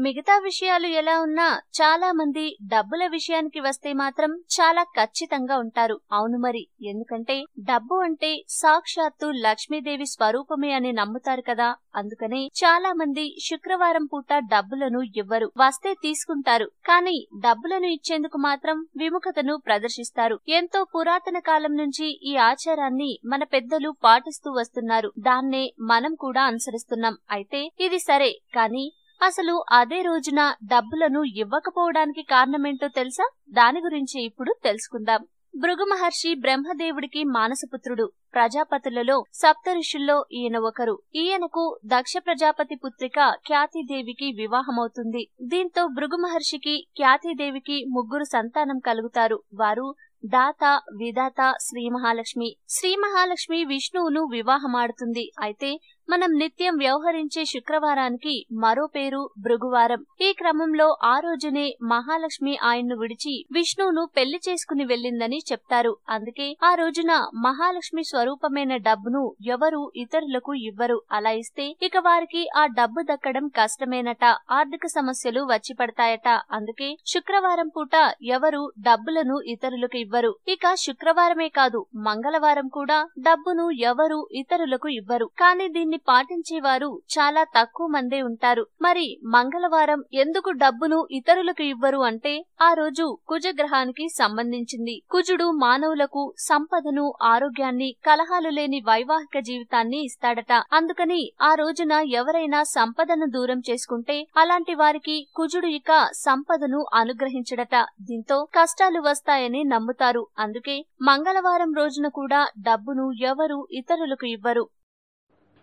మిగతా విషయాలు ఎలా ఉన్నా చాలా మంది డబ్బుల విషయానికి వస్తే మాత్రం చాలా ఖచ్చితంగా ఉంటారు. అవును మరి, ఎందుకంటే డబ్బు అంటే సాక్షాత్తు లక్ష్మీదేవి స్వరూపమే అని నమ్ముతారు కదా. అందుకనే చాలా మంది శుక్రవారం పూట డబ్బులను ఇవ్వరు, వస్తే తీసుకుంటారు. కానీ డబ్బులను ఇచ్చేందుకు మాత్రం విముఖతను ప్రదర్శిస్తారు. ఎంతో పురాతన కాలం నుంచి ఈ ఆచారాన్ని మన పెద్దలు పాటిస్తూ వస్తున్నారు. దాన్నే మనం కూడా అనుసరిస్తున్నాం. అయితే ఇది సరే, కానీ అసలు అదే రోజున డబ్బులను ఇవ్వకపోవడానికి కారణమేంటో తెలుసా? దాని గురించి ఇప్పుడు తెలుసుకుందాం. భృగు మహర్షి బ్రహ్మదేవుడికి మానసపుత్రుడు. ప్రజాపతులలో సప్త ఋషుల్లో ఈయన ఒకరు. ఈయనకు దక్ష ప్రజాపతి పుత్రిక ఖ్యాతిదేవికి వివాహమవుతుంది. దీంతో భృగు మహర్షికి ఖ్యాతిదేవికి 3 సంతానం కలుగుతారు. వారు దాత, విధాత, శ్రీ మహాలక్ష్మి. శ్రీ మహాలక్ష్మి విష్ణువును వివాహమాడుతుంది. అయితే మనం నిత్యం వ్యవహరించే శుక్రవారానికి మరో పేరు భృగువారం. ఈ క్రమంలో ఆ రోజునే మహాలక్ష్మి ఆయన్ను విడిచి విష్ణువును పెళ్లి చేసుకుని వెళ్ళిందని చెప్తారు. అందుకే ఆ రోజున మహాలక్ష్మి స్వరూపమైన డబ్బును ఎవరు ఇతరులకు ఇవ్వరు. అలా ఇస్తే ఇక వారికి ఆ డబ్బు దక్కడం కష్టమేనట, ఆర్థిక సమస్యలు వచ్చి పడతాయట. అందుకే శుక్రవారం పూట ఎవరు డబ్బులను ఇతరులకు ఇవ్వరు. ఇక శుక్రవారమే కాదు, మంగళవారం కూడా డబ్బును ఎవరు ఇతరులకు ఇవ్వరు. కానీ దీన్ని పాటించేవారు చాలా తక్కువ మందే ఉంటారు. మరి మంగళవారం ఎందుకు డబ్బును ఇతరులకు ఇవ్వరు అంటే ఆ రోజు కుజగ్రహానికి సంబంధించింది. కుజుడు మానవులకు సంపదను, ఆరోగ్యాన్ని, కలహాలు లేని వైవాహిక జీవితాన్ని ఇస్తాడట. అందుకని ఆ రోజున ఎవరైనా సంపదను దూరం చేసుకుంటే అలాంటి వారికి కుజుడు ఇక సంపదను అనుగ్రహించడట. దీంతో కష్టాలు వస్తాయని నమ్ముతారు. అందుకే మంగళవారం రోజున కూడా డబ్బును ఎవరు ఇతరులకు ఇవ్వరు.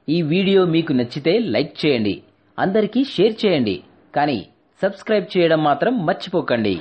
ఈ వీడియో మీకు నచ్చితే లైక్ చేయండి, అందరికీ షేర్ చేయండి, కానీ సబ్స్క్రైబ్ చేయడం మాత్రం మర్చిపోకండి.